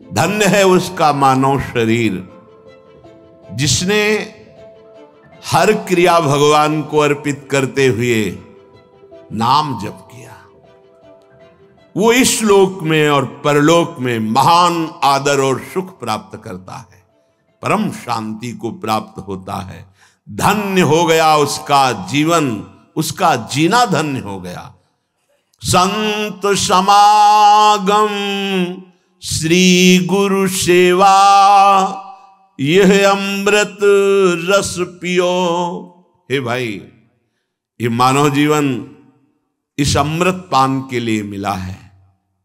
धन्य है उसका मानव शरीर जिसने हर क्रिया भगवान को अर्पित करते हुए नाम जप किया। वो इस लोक में और परलोक में महान आदर और सुख प्राप्त करता है, परम शांति को प्राप्त होता है। धन्य हो गया उसका जीवन, उसका जीना धन्य हो गया। संत समागम श्री गुरु सेवा, यह अमृत रस पियो। हे भाई, ये मानव जीवन इस अमृत पान के लिए मिला है।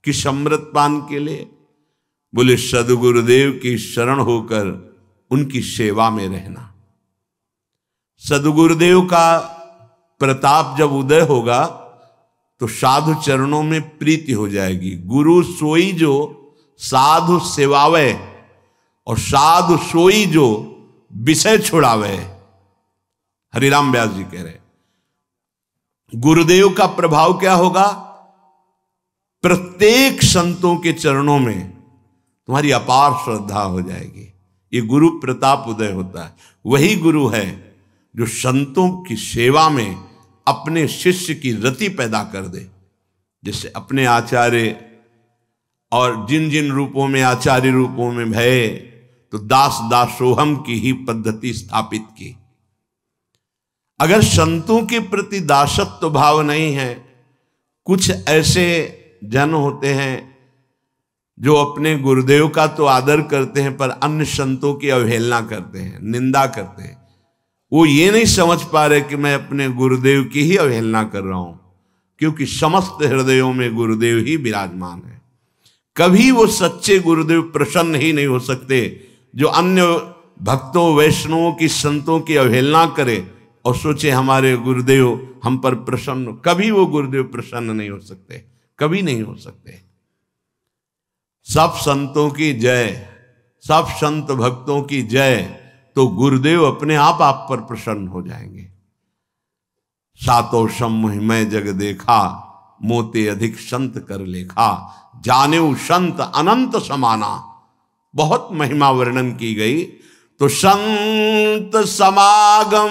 किस अमृत पान के लिए? बोले सदगुरुदेव की शरण होकर उनकी सेवा में रहना। सदगुरुदेव का प्रताप जब उदय होगा तो साधु चरणों में प्रीति हो जाएगी। गुरु सोई जो साधु सेवावे, और साधु सोई जो विषय छुड़ावे। हरिराम व्यास जी कह रहे, गुरुदेव का प्रभाव क्या होगा? प्रत्येक संतों के चरणों में तुम्हारी अपार श्रद्धा हो जाएगी। ये गुरु प्रताप उदय होता है। वही गुरु है जो संतों की सेवा में अपने शिष्य की रति पैदा कर दे। जैसे अपने आचार्य और जिन जिन रूपों में आचार्य रूपों में भय, तो दास दासोहम की ही पद्धति स्थापित की। अगर संतों के प्रति दासत्व भाव नहीं है, कुछ ऐसे जन होते हैं जो अपने गुरुदेव का तो आदर करते हैं पर अन्य संतों की अवहेलना करते हैं, निंदा करते हैं। वो ये नहीं समझ पा रहे कि मैं अपने गुरुदेव की ही अवहेलना कर रहा हूं, क्योंकि समस्त हृदयों में गुरुदेव ही विराजमान है। कभी वो सच्चे गुरुदेव प्रसन्न ही नहीं हो सकते जो अन्य भक्तों वैष्णवों की संतों की अवहेलना करे और सोचे हमारे गुरुदेव हम पर प्रसन्न। कभी वो गुरुदेव प्रसन्न नहीं हो सकते, कभी नहीं हो सकते। सब संतों की जय, सब संत भक्तों की जय, तो गुरुदेव अपने आप पर प्रसन्न हो जाएंगे। सातों समूह में जग देखा, मोते अधिक संत कर लेखा, जानेऊ संत अनंत समाना। बहुत महिमा वर्णन की गई। तो संत समागम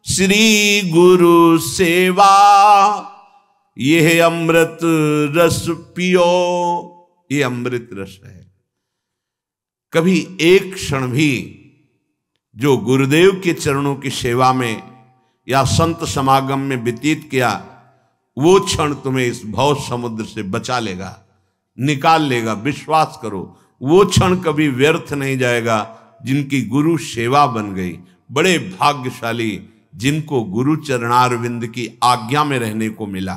श्री गुरु सेवा, यह अमृत रस पियो। ये अमृत रस है। कभी एक क्षण भी जो गुरुदेव के चरणों की सेवा में या संत समागम में व्यतीत किया, वो क्षण तुम्हें इस भव समुद्र से बचा लेगा, निकाल लेगा। विश्वास करो, वो क्षण कभी व्यर्थ नहीं जाएगा जिनकी गुरु सेवा बन गई। बड़े भाग्यशाली जिनको गुरु चरणारविंद की आज्ञा में रहने को मिला।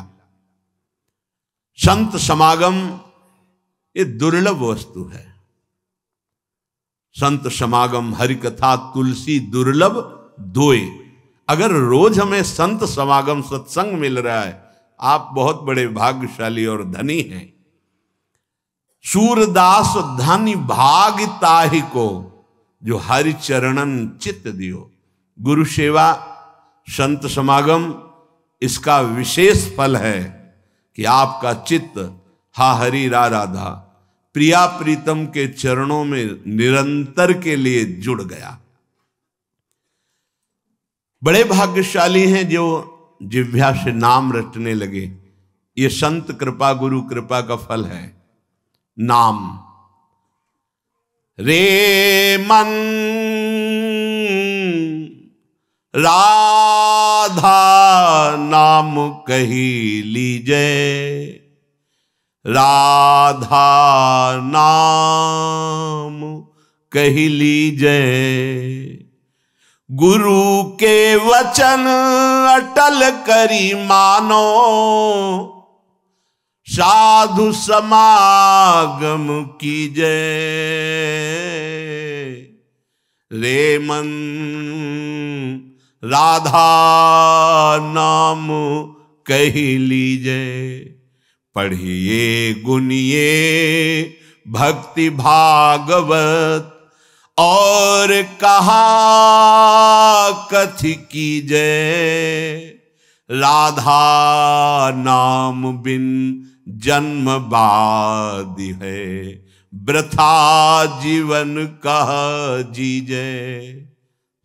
संत समागम ये दुर्लभ वस्तु है। संत समागम हरि कथा तुलसी दुर्लभ दोए। अगर रोज हमें संत समागम सत्संग मिल रहा है, आप बहुत बड़े भाग्यशाली और धनी हैं। सूरदास धनी भाग ताहि को, जो हरि चरणन चित्त दियो। गुरु सेवा, संत समागम, इसका विशेष फल है कि आपका चित्त हा हरि रा राधा प्रिया प्रीतम के चरणों में निरंतर के लिए जुड़ गया। बड़े भाग्यशाली हैं जो जिह्वा से नाम रटने लगे। ये संत कृपा, गुरु कृपा का फल है। नाम रे मन राधा नाम कही लीजे, राधा नाम कही लीजे। गुरु के वचन अटल करी मानो, साधु समागम कीजे। रे मन राधा नाम कही लीजे। पढ़िए गुनिए भक्ति भागवत, और कहा कथि कीजे। राधा नाम बिन जन्म बादि है, वृथा जीवन कह जीजे।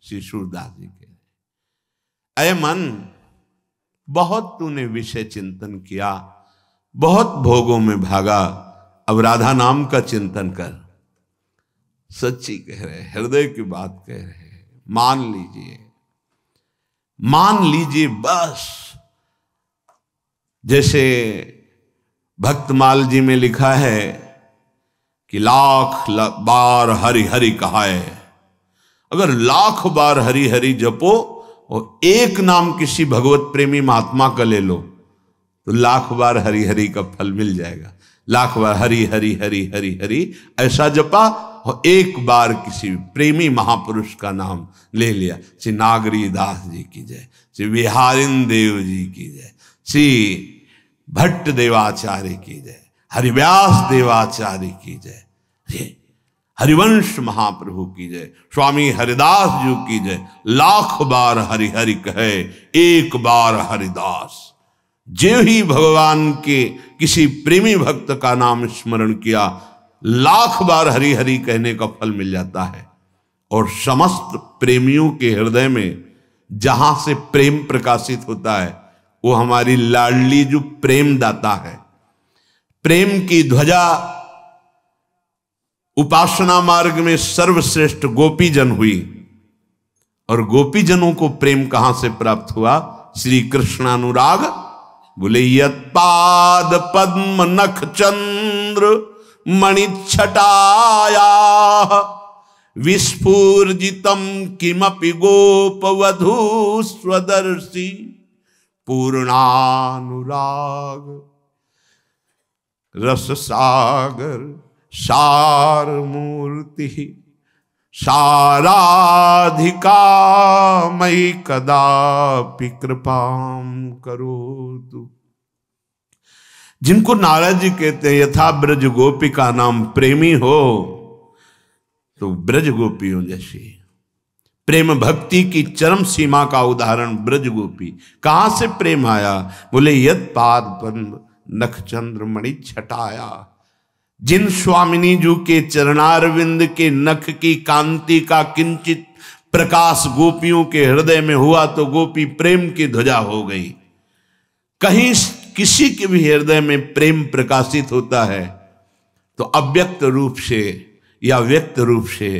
श्री सूरदास जी के अय मन, बहुत तूने विषय चिंतन किया, बहुत भोगों में भागा, अब राधा नाम का चिंतन कर। सच्ची कह रहे, हृदय की बात कह रहे, मान लीजिए, मान लीजिए बस। जैसे भक्तमाल जी में लिखा है कि लाख बार हरि हरि कहाए, अगर लाख बार हरि हरि जपो और एक नाम किसी भगवत प्रेमी महात्मा का ले लो तो लाख बार हरि हरि का फल मिल जाएगा। लाख बार हरि हरि हरि हरि हरि ऐसा जपा और एक बार किसी प्रेमी महापुरुष का नाम ले लिया। श्री नागरी दास जी की जय, श्री बिहारिन देव जी की जय, श्री भट्ट देवाचार्य की जय, हरिव्यास देवाचार्य की जय, हरिवंश महाप्रभु की जय, स्वामी हरिदास जी की जय। लाख बार हरि हरि कहे, एक बार हरिदास। जो ही भगवान के किसी प्रेमी भक्त का नाम स्मरण किया, लाख बार हरि हरि कहने का फल मिल जाता है। और समस्त प्रेमियों के हृदय में जहां से प्रेम प्रकाशित होता है वो हमारी लाडली जो प्रेम दाता है। प्रेम की ध्वजा उपासना मार्ग में सर्वश्रेष्ठ गोपीजन हुई, और गोपीजनों को प्रेम कहां से प्राप्त हुआ? श्री कृष्णानुराग। बोले यत्पाद पद्म नख चंद्र मणिच्छटाया विस्फूर्जितम किमपि गोप वधू स्वदर्शी पूर्णानुराग रस सागर सार मूर्ति साराधिका मयि कदापि कृपाम करोतु। जिनको नारद जी कहते हैं यथा ब्रज गोपी का नाम प्रेमी हो, तो ब्रज गोपियों जैसी प्रेम भक्ति की चरम सीमा का उदाहरण ब्रज गोपी। कहां से प्रेम आया? बोले यत पाद पद्म नख चंद्र मणि छटाया। जिन स्वामिनी जी के चरणारविंद के नख की कांति का किंचित प्रकाश गोपियों के हृदय में हुआ तो गोपी प्रेम की ध्वजा हो गई। कहीं किसी के भी हृदय में प्रेम प्रकाशित होता है तो अव्यक्त रूप से या व्यक्त रूप से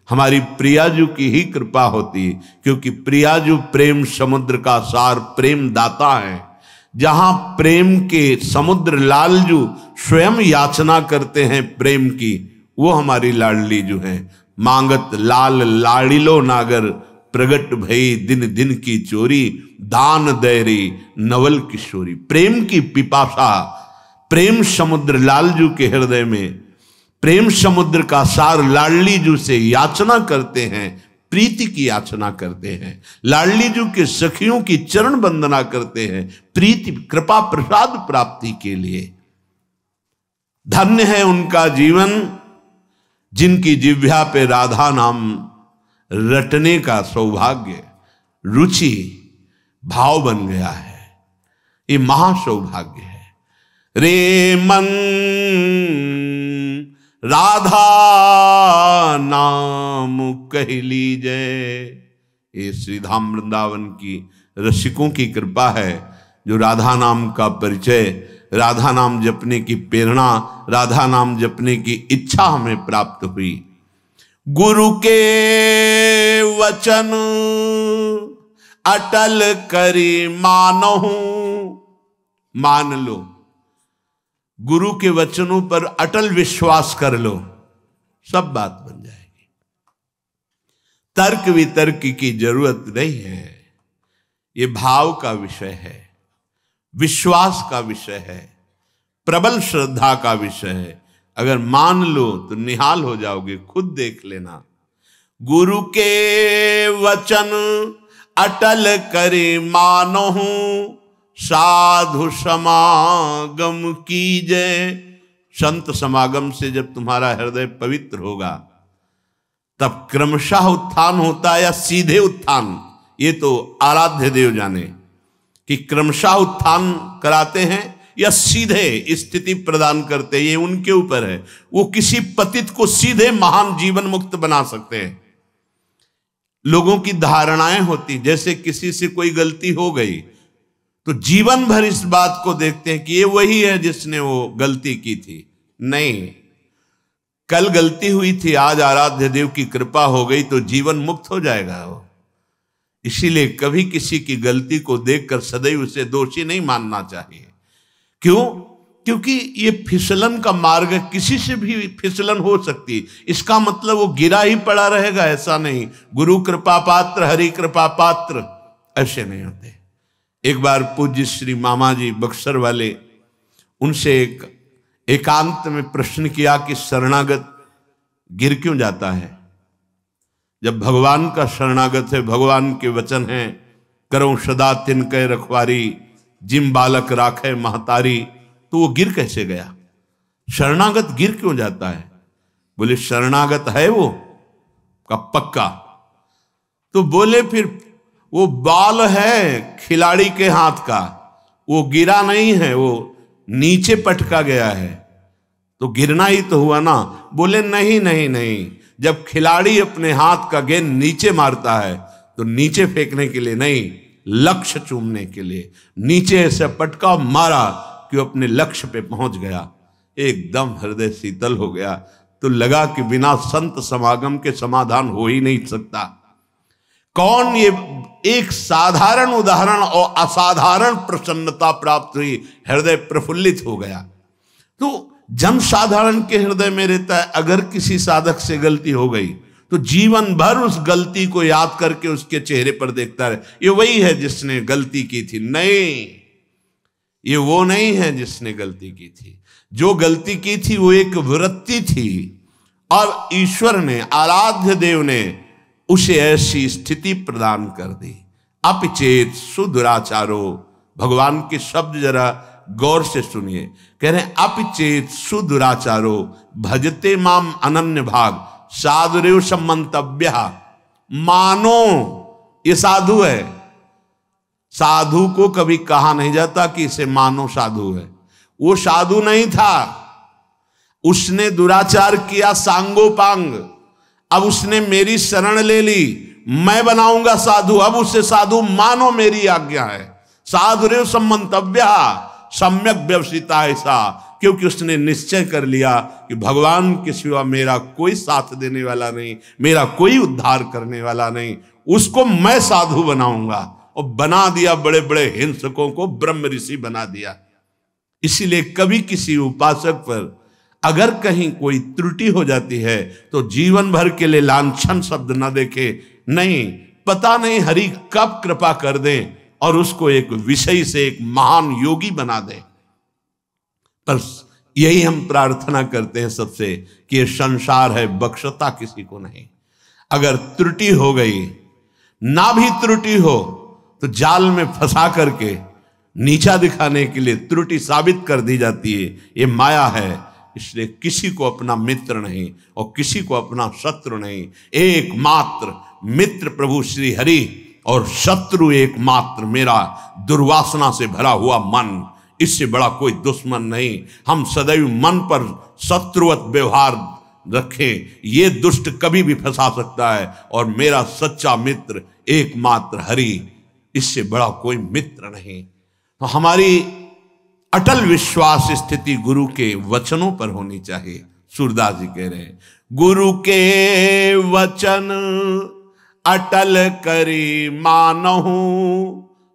हमारी प्रियाजू की ही कृपा होती, क्योंकि प्रियाजू प्रेम समुद्र का सार प्रेम दाता है। जहां प्रेम के समुद्र लालजू स्वयं याचना करते हैं प्रेम की, वो हमारी लाडली जो है। मांगत लाल लाड़िलो नागर प्रगट भई दिन दिन की चोरी दान दैरी नवल किशोरी। प्रेम की पिपासा, प्रेम समुद्र लालजू के हृदय में, प्रेम समुद्र का सार लाडली जू से याचना करते हैं, प्रीति की याचना करते हैं। लाडली जू के सखियों की चरण वंदना करते हैं प्रीति कृपा प्रसाद प्राप्ति के लिए। धन्य है उनका जीवन जिनकी जिह्वा पे राधा नाम रटने का सौभाग्य रुचि भाव बन गया है। ये महासौभाग्य है। रे मन राधा नाम कह लीजिए। ये श्रीधाम वृंदावन की रसिकों की कृपा है जो राधा नाम का परिचय, राधा नाम जपने की प्रेरणा, राधा नाम जपने की इच्छा हमें प्राप्त हुई। गुरु के वचन अटल करी मानहु। मान लो, गुरु के वचनों पर अटल विश्वास कर लो, सब बात बन जाएगी। तर्क वितर्क की जरूरत नहीं है। ये भाव का विषय है, विश्वास का विषय है, प्रबल श्रद्धा का विषय है। अगर मान लो तो निहाल हो जाओगे, खुद देख लेना। गुरु के वचन अटल करे मानहु साधु समागम कीजय। संत समागम से जब तुम्हारा हृदय पवित्र होगा तब क्रमशः उत्थान होता है या सीधे उत्थान, ये तो आराध्य देव जाने कि क्रमशः उत्थान कराते हैं या सीधे स्थिति प्रदान करते हैं, ये उनके ऊपर है। वो किसी पतित को सीधे महान जीवन मुक्त बना सकते हैं। लोगों की धारणाएं होती, जैसे किसी से कोई गलती हो गई तो जीवन भर इस बात को देखते हैं कि ये वही है जिसने वो गलती की थी। नहीं, कल गलती हुई थी, आज आराध्य देव की कृपा हो गई तो जीवन मुक्त हो जाएगा वो। इसीलिए कभी किसी की गलती को देखकर सदैव उसे दोषी नहीं मानना चाहिए। क्यों? क्योंकि ये फिसलन का मार्ग है, किसी से भी फिसलन हो सकती। इसका मतलब वो गिरा ही पड़ा रहेगा ऐसा नहीं। गुरु कृपा पात्र, हरि कृपा पात्र ऐसे नहीं होते। एक बार पूज्य श्री मामा जी बक्सर वाले, उनसे एकांत में प्रश्न किया कि शरणागत गिर क्यों जाता है? जब भगवान का शरणागत है, भगवान के वचन हैं, करो सदा तिनके रखवारी, जिम बालक राखे महतारी, तो वो गिर कैसे गया? शरणागत गिर क्यों जाता है? बोले शरणागत है वो का पक्का। तो बोले फिर वो बाल है खिलाड़ी के हाथ का, वो गिरा नहीं है, वो नीचे पटका गया है, तो गिरना ही तो हुआ ना। बोले नहीं नहीं नहीं, जब खिलाड़ी अपने हाथ का गेंद नीचे मारता है तो नीचे फेंकने के लिए नहीं, लक्ष्य चूमने के लिए नीचे ऐसे पटका मारा कि वो अपने लक्ष्य पे पहुंच गया। एकदम हृदय शीतल हो गया। तो लगा कि बिना संत समागम के समाधान हो ही नहीं सकता। कौन? ये एक साधारण उदाहरण और असाधारण प्रसन्नता प्राप्त हुई, हृदय प्रफुल्लित हो गया। तो जन साधारण के हृदय में रहता है, अगर किसी साधक से गलती हो गई तो जीवन भर उस गलती को याद करके उसके चेहरे पर देखता रहे, ये वही है जिसने गलती की थी। नहीं, ये वो नहीं है जिसने गलती की थी। जो गलती की थी वो एक वृत्ति थी, और ईश्वर ने, आराध्य देव ने उसे ऐसी स्थिति प्रदान कर दी। अपिचेत सुदुराचारो, भगवान के शब्द जरा गौर से सुनिए। कह रहे हैं अपिचेत सुदुराचारो भजते माम अनन्य भाग साधुरेव सम्मंतव्य। मानो ये साधु है। साधु को कभी कहा नहीं जाता कि इसे मानो साधु है। वो साधु नहीं था, उसने दुराचार किया सांगोपांग। अब उसने मेरी शरण ले ली, मैं बनाऊंगा साधु, अब उसे साधु मानो, मेरी आज्ञा है। साधुरेव सम्मंतव्य सम्यक व्यवसिता ऐसा, क्योंकि उसने निश्चय कर लिया कि भगवान के सिवा मेरा कोई साथ देने वाला नहीं, मेरा कोई उद्धार करने वाला नहीं, उसको मैं साधु बनाऊंगा। और बना दिया, बड़े बड़े हिंसकों को ब्रह्म ऋषि बना दिया। इसीलिए कभी किसी उपासक पर अगर कहीं कोई त्रुटि हो जाती है तो जीवन भर के लिए लांछन शब्द न देखे। नहीं, पता नहीं हरि कब कृपा कर दे और उसको एक विषय से एक महान योगी बना दे। पर यही हम प्रार्थना करते हैं सबसे कि ये संसार है, बख्शता किसी को नहीं। अगर त्रुटि हो गई, ना भी त्रुटि हो तो जाल में फंसा करके नीचा दिखाने के लिए त्रुटि साबित कर दी जाती है। ये माया है। इसलिए किसी को अपना मित्र नहीं और किसी को अपना शत्रु नहीं। एकमात्र मित्र प्रभु श्री हरि और शत्रु एकमात्र मेरा दुर्वासना से भरा हुआ मन। इससे बड़ा कोई दुश्मन नहीं। हम सदैव मन पर शत्रुवत व्यवहार रखें, ये दुष्ट कभी भी फंसा सकता है। और मेरा सच्चा मित्र एकमात्र हरि, इससे बड़ा कोई मित्र नहीं। तो हमारी अटल विश्वास स्थिति गुरु के वचनों पर होनी चाहिए। सूरदास जी कह रहे हैं, गुरु के वचन अटल करी मानहु,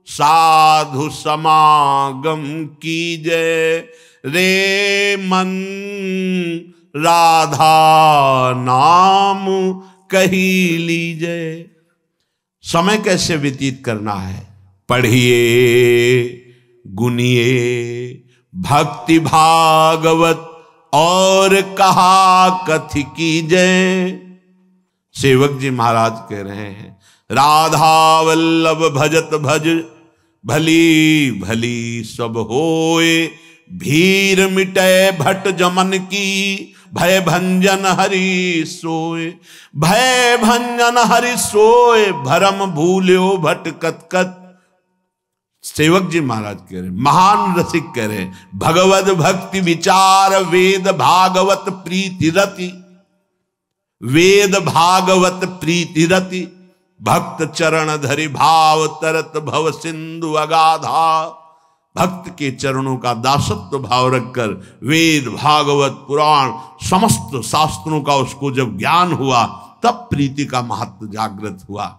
साधु समागम कीजय रे मन, राधा नाम कही लीजय। समय कैसे व्यतीत करना है? पढ़िए, गुनिए, भक्ति भागवत और कहा कथि कीजय। सेवक जी महाराज कह रहे हैं, राधा वल्लभ भजत भज, भली भली सब होए, भीर मिटे भट जमन की, भय भंजन हरि सोए। भय भंजन हरि सोए, भरम भूल्यो भट कत कत, सेवक जी महाराज कह रहे, महान रसिक कह रहे, भगवत भक्ति विचार वेद भागवत प्रीति रति, वेद भागवत प्रीति रति, भक्त चरण धरि भाव तरत भव सिंधु अगाधा। भक्त के चरणों का दासत्व भाव रखकर वेद भागवत पुराण समस्त शास्त्रों का उसको जब ज्ञान हुआ तब प्रीति का महत्व जागृत हुआ।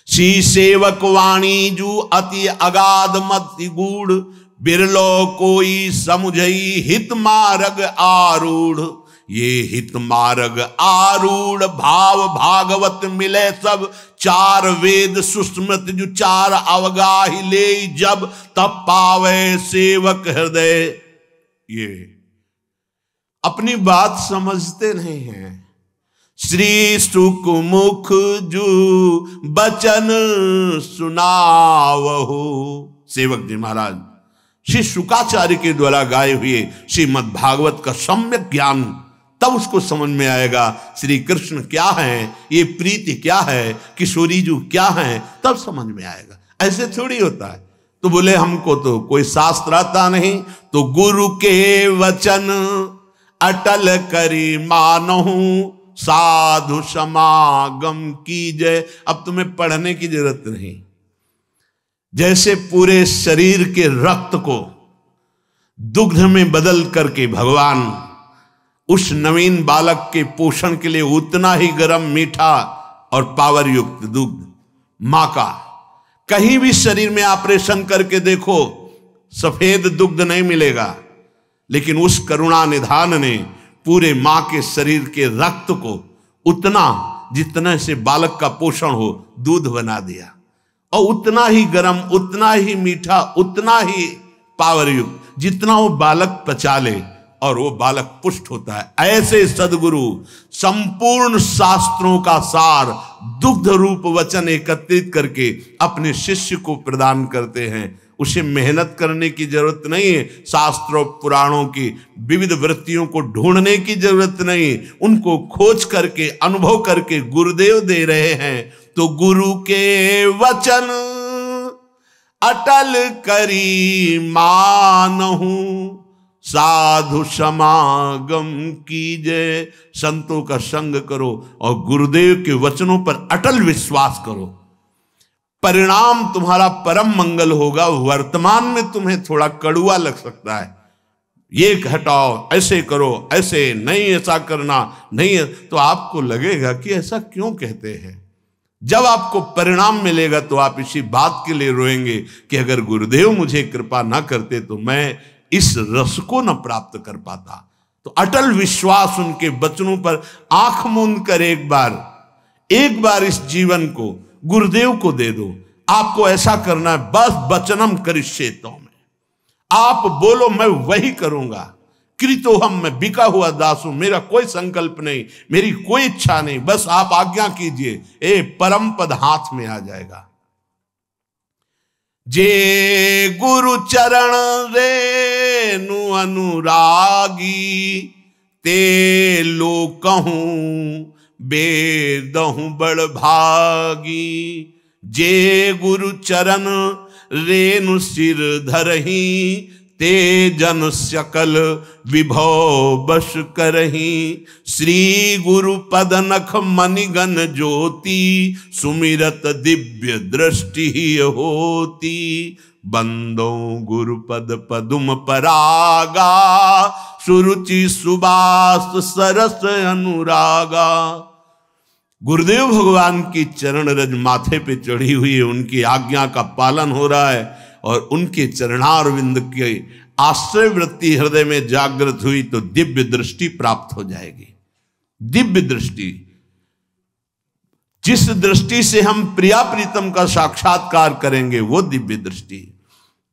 श्री सेवक वाणी जू अति अगाध मति गूढ़, बिरलो कोई समुझई हित मार्ग आरूढ़। ये हित मार्ग आरूढ़ भाव भागवत मिले सब, चार वेद सुस्मृत जो चार अवगाही ले जब, तब पावे सेवक हृदय। ये अपनी बात समझते नहीं हैं। श्री सुख मुख जू बचन सुनावहु। सेवक जी महाराज श्री शुकाचार्य के द्वारा गाए हुए श्रीमद् भागवत का सम्यक ज्ञान, तब उसको समझ में आएगा श्री कृष्ण क्या है, ये प्रीति क्या है, किशोरी जी क्या है, तब समझ में आएगा। ऐसे थोड़ी होता है। तो बोले हमको तो कोई शास्त्र आता नहीं, तो गुरु के वचन अटल करी मानहूं, साधु समागम कीजय। अब तुम्हें पढ़ने की जरूरत नहीं। जैसे पूरे शरीर के रक्त को दुग्ध में बदल करके भगवान उस नवीन बालक के पोषण के लिए उतना ही गर्म मीठा और पावर युक्त दुग्ध मां का, कहीं भी शरीर में ऑपरेशन करके देखो सफेद दुग्ध नहीं मिलेगा, लेकिन उस करुणा निधान ने पूरे मां के शरीर के रक्त को उतना जितना से बालक का पोषण हो दूध बना दिया, और उतना ही गर्म, उतना ही मीठा, उतना ही पावर युक्त जितना वो बालक पचा ले, और वो बालक पुष्ट होता है। ऐसे सदगुरु संपूर्ण शास्त्रों का सार दुग्ध रूप वचन एकत्रित करके अपने शिष्य को प्रदान करते हैं। उसे मेहनत करने की जरूरत नहीं है, शास्त्रों पुराणों की विविध वृत्तियों को ढूंढने की जरूरत नहीं, उनको खोज करके अनुभव करके गुरुदेव दे रहे हैं। तो गुरु के वचन अटल करी मानहूं, साधु समागम कीजय। संतों का संग करो और गुरुदेव के वचनों पर अटल विश्वास करो, परिणाम तुम्हारा परम मंगल होगा। वर्तमान में तुम्हें थोड़ा कड़ुआ लग सकता है, ये हटाओ, ऐसे करो, ऐसे नहीं, ऐसा करना नहीं है, तो आपको लगेगा कि ऐसा क्यों कहते हैं। जब आपको परिणाम मिलेगा तो आप इसी बात के लिए रोएंगे कि अगर गुरुदेव मुझे कृपा ना करते तो मैं इस रस को न प्राप्त कर पाता। तो अटल विश्वास उनके वचनों पर आंख मूंद कर एक बार इस जीवन को गुरुदेव को दे दो। आपको ऐसा करना है, बस वचनम करिष्ये तो में, आप बोलो मैं वही करूंगा। कृतोहम, मैं बिका हुआ दास हूं, मेरा कोई संकल्प नहीं, मेरी कोई इच्छा नहीं, बस आप आज्ञा कीजिए, ए परम पद हाथ में आ जाएगा। जे गुरु चरण रेनु अनुरागी, ते लोकहूं बेदहूं बड़ भागी। जे गुरु चरण रेनु सिर धरही, ते जन सकल विभव बस करही। श्री गुरु पद नख मणिगण ज्योति, सुमिरत दिव्य दृष्टि ही होती। बंदो गुरुपद पदुम परागा, सुरुचि सुबास सरस अनुरागा। गुरुदेव भगवान की चरण रज माथे पे चढ़ी हुई है, उनकी आज्ञा का पालन हो रहा है, और उनके चरणारविंद के आश्रय वृत्ति हृदय में जागृत हुई तो दिव्य दृष्टि प्राप्त हो जाएगी। दिव्य दृष्टि, जिस दृष्टि से हम प्रिया प्रीतम का साक्षात्कार करेंगे वो दिव्य दृष्टि,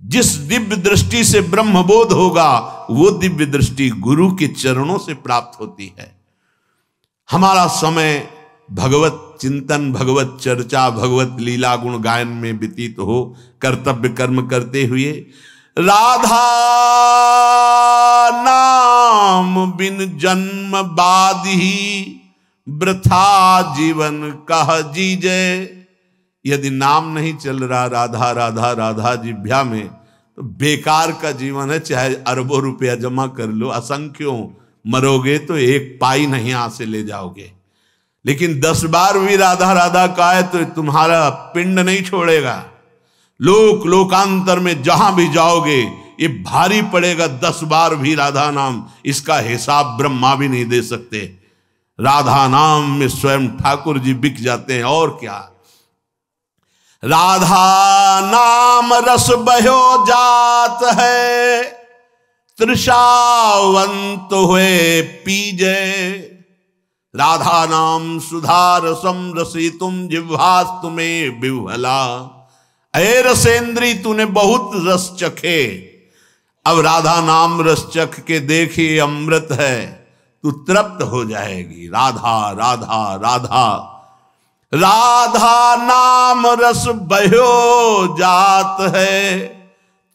जिस दिव्य दृष्टि से ब्रह्मबोध होगा वो दिव्य दृष्टि गुरु के चरणों से प्राप्त होती है। हमारा समय भगवत चिंतन, भगवत चर्चा, भगवत लीला गुण गायन में व्यतीत हो, कर्तव्य कर्म करते हुए राधा नाम बिन जन्म बाधी, वृथा जीवन कह जीजे। यदि नाम नहीं चल रहा राधा राधा राधा जिह्वा में, तो बेकार का जीवन है। चाहे अरबों रुपया जमा कर लो, असंख्यों मरोगे तो एक पाई नहीं यहाँ से ले जाओगे। लेकिन 10 बार भी राधा राधा का है तो तुम्हारा पिंड नहीं छोड़ेगा। लोकांतर में जहां भी जाओगे ये भारी पड़ेगा। 10 बार भी राधा नाम, इसका हिसाब ब्रह्मा भी नहीं दे सकते। राधा नाम में स्वयं ठाकुर जी बिक जाते हैं। और क्या, राधा नाम रस बहो जात है, तृषावंत हुए पीजे। राधा नाम सुधा रसम रसी तुम जिह्वास्तु में विह्वला। अरे रसेंद्री, तूने बहुत रस चखे, अब राधा नाम रस चख के देखिए अमृत है, तू तृप्त हो जाएगी। राधा राधा राधा राधा नाम रस बहो जात है,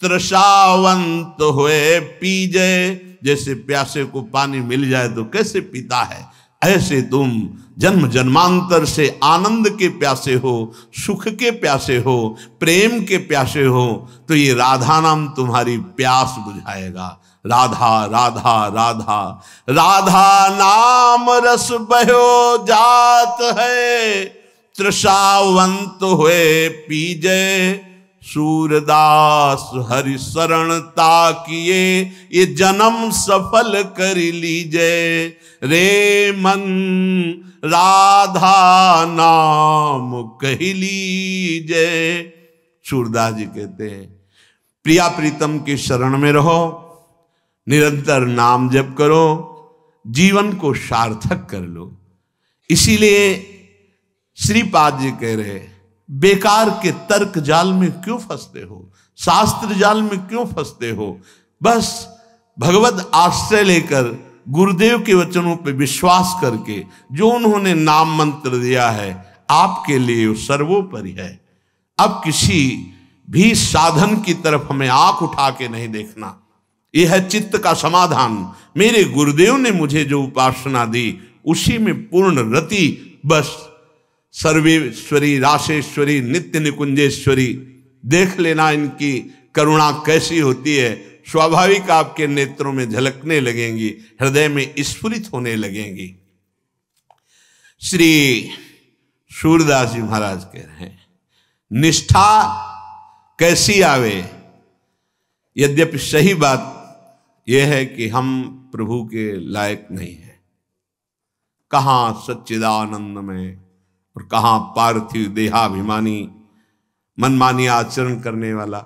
तृषावंत हुए पीजे। जैसे प्यासे को पानी मिल जाए तो कैसे पीता है, ऐसे तुम जन्म जन्मांतर से आनंद के प्यासे हो, सुख के प्यासे हो, प्रेम के प्यासे हो, तो ये राधा नाम तुम्हारी प्यास बुझाएगा। राधा राधा राधा राधा नाम रस बहो जात है, तृषावंत हुए पीजे। सूरदास हरि शरणता किए, ये जन्म सफल कर लीजे। रे मन राधा नाम कह लीजे। सूरदास जी कहते हैं प्रिया प्रीतम के शरण में रहो, निरंतर नाम जप करो, जीवन को सार्थक कर लो। इसीलिए श्रीपाद जी कह रहे, बेकार के तर्क जाल में क्यों फंसते हो, शास्त्र जाल में क्यों फंसते हो। बस भगवत आश्रय लेकर गुरुदेव के वचनों पर विश्वास करके जो उन्होंने नाम मंत्र दिया है आपके लिए वो सर्वोपरि है। अब किसी भी साधन की तरफ हमें आंख उठा के नहीं देखना। यह है चित्त का समाधान। मेरे गुरुदेव ने मुझे जो उपासना दी उसी में पूर्ण रति, बस सर्वेश्वरी राशेश्वरी नित्य निकुंजेश्वरी। देख लेना इनकी करुणा कैसी होती है, स्वाभाविक आपके नेत्रों में झलकने लगेंगी, हृदय में स्फुरित होने लगेंगी। श्री सूरदास जी महाराज कह रहे हैं निष्ठा कैसी आवे। यद्यपि सही बात यह है कि हम प्रभु के लायक नहीं हैं। कहाँ सच्चिदानंद में और कहाँ पार्थिव देहाभिमानी मनमानी आचरण करने वाला।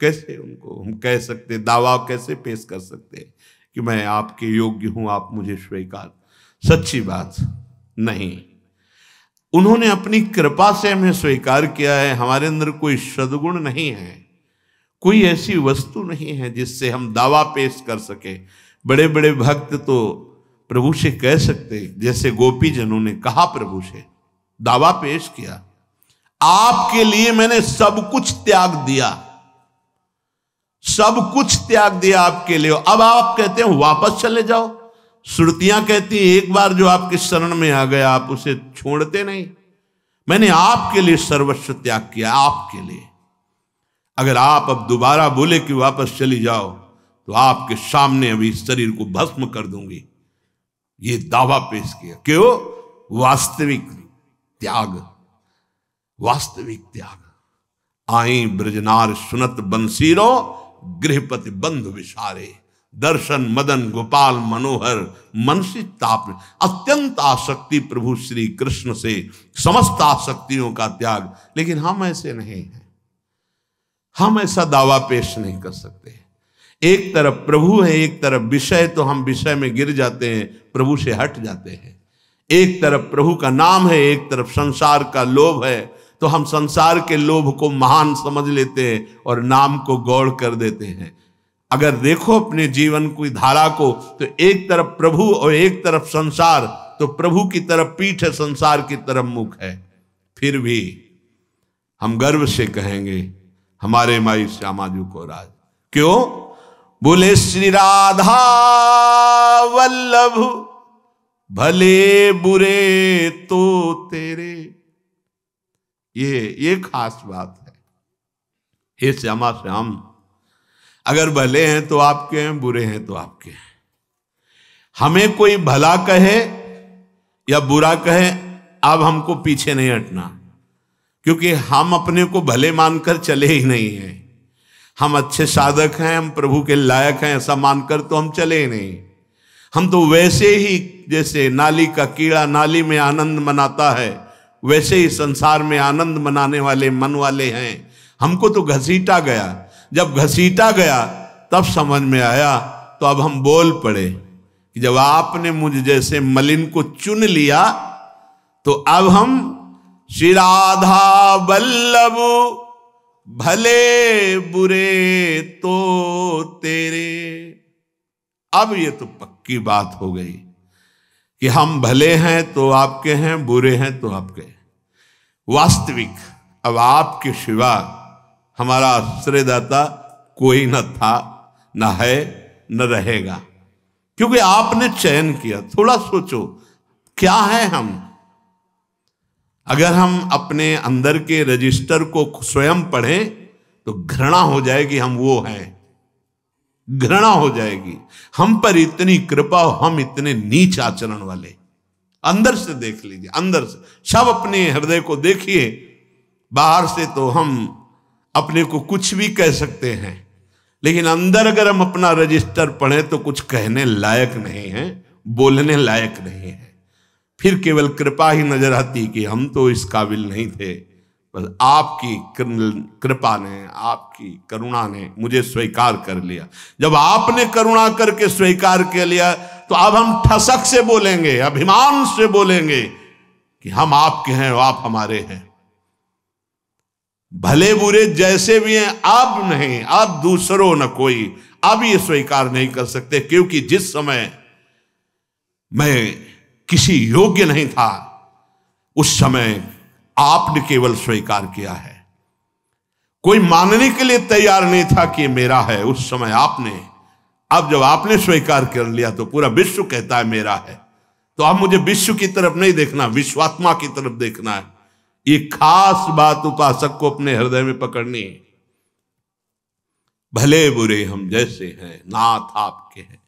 कैसे उनको हम कह सकते, दावा कैसे पेश कर सकते कि मैं आपके योग्य हूं, आप मुझे स्वीकार। सच्ची बात नहीं। उन्होंने अपनी कृपा से हमें स्वीकार किया है। हमारे अंदर कोई सद्गुण नहीं है, कोई ऐसी वस्तु नहीं है जिससे हम दावा पेश कर सके। बड़े बड़े भक्त तो प्रभु से कह सकते, जैसे गोपी जनों ने कहा प्रभु से, दावा पेश किया, आपके लिए मैंने सब कुछ त्याग दिया, सब कुछ त्याग दिया आपके लिए। अब आप कहते हैं वापस चले जाओ। श्रुतियां कहती हैं एक बार जो आपके शरण में आ गया आप उसे छोड़ते नहीं। मैंने आपके लिए सर्वस्व त्याग किया, आपके लिए। अगर आप अब दोबारा बोले कि वापस चली जाओ तो आपके सामने अभी शरीर को भस्म कर दूंगी। ये दावा पेश किया। क्यों? वास्तविक त्याग, वास्तविक त्याग। आई ब्रजनार सुनत बंसीरो, गृहपति बंधु विसारे। दर्शन मदन गोपाल मनोहर मनसी ताप। अत्यंत आसक्ति प्रभु श्री कृष्ण से, समस्त आसक्तियों का त्याग। लेकिन हम ऐसे नहीं हैं, हम ऐसा दावा पेश नहीं कर सकते। एक तरफ प्रभु है, एक तरफ विषय, तो हम विषय में गिर जाते हैं, प्रभु से हट जाते हैं। एक तरफ प्रभु का नाम है, एक तरफ संसार का लोभ है, तो हम संसार के लोभ को महान समझ लेते हैं और नाम को गौड़ कर देते हैं। अगर देखो अपने जीवन की धारा को, तो एक तरफ प्रभु और एक तरफ संसार, तो प्रभु की तरफ पीठ है, संसार की तरफ मुख है। फिर भी हम गर्व से कहेंगे हमारे माई श्यामाजू को राज। क्यों? बोले श्री राधा वल्लभ भले बुरे तो तेरे। ये खास बात है। हे श्यामा श्याम, अगर भले हैं तो आपके हैं, बुरे हैं तो आपके हैं। हमें कोई भला कहे या बुरा कहे, अब हमको पीछे नहीं हटना, क्योंकि हम अपने को भले मानकर चले ही नहीं हैं। हम अच्छे साधक हैं, हम प्रभु के लायक हैं, ऐसा मानकर तो हम चले ही नहीं। हम तो वैसे ही जैसे नाली का कीड़ा नाली में आनंद मनाता है, वैसे ही संसार में आनंद मनाने वाले मन वाले हैं। हमको तो घसीटा गया, जब घसीटा गया तब समझ में आया, तो अब हम बोल पड़े कि जब आपने मुझ जैसे मलिन को चुन लिया, तो अब हम श्री राधा वल्लभ भले बुरे तो तेरे। अब ये तो पक्की बात हो गई कि हम भले हैं तो आपके हैं, बुरे हैं तो आपके। वास्तविक अब आपके सिवा हमारा आश्रयदाता कोई न था, न है, न रहेगा, क्योंकि आपने चयन किया। थोड़ा सोचो, क्या है हम? अगर हम अपने अंदर के रजिस्टर को स्वयं पढ़ें तो घृणा हो जाएगी, हम वो हैं, घृणा हो जाएगी। हम पर इतनी कृपा, हम इतने नीच आचरण वाले। अंदर से देख लीजिए, अंदर से सब अपने हृदय को देखिए। बाहर से तो हम अपने को कुछ भी कह सकते हैं, लेकिन अंदर अगर हम अपना रजिस्टर पढ़ें तो कुछ कहने लायक नहीं है, बोलने लायक नहीं है। फिर केवल कृपा ही नजर आती कि हम तो इस काबिल नहीं थे, बस आपकी कृपा ने, आपकी करुणा ने मुझे स्वीकार कर लिया। जब आपने करुणा करके स्वीकार कर लिया, तो अब हम ठसक से बोलेंगे, अभिमान से बोलेंगे कि हम आपके हैं और आप हमारे हैं। भले बुरे जैसे भी हैं, अब नहीं, अब दूसरों न कोई, अब ये स्वीकार नहीं कर सकते, क्योंकि जिस समय मैं किसी योग्य नहीं था, उस समय आपने केवल स्वीकार किया है। कोई मानने के लिए तैयार नहीं था कि मेरा है, उस समय आपने। अब जब आपने स्वीकार कर लिया तो पूरा विश्व कहता है मेरा है। तो अब मुझे विश्व की तरफ नहीं देखना, विश्वात्मा की तरफ देखना है। ये खास बात उपासक को अपने हृदय में पकड़नी है। भले बुरे हम जैसे हैं, नाथ आपके हैं।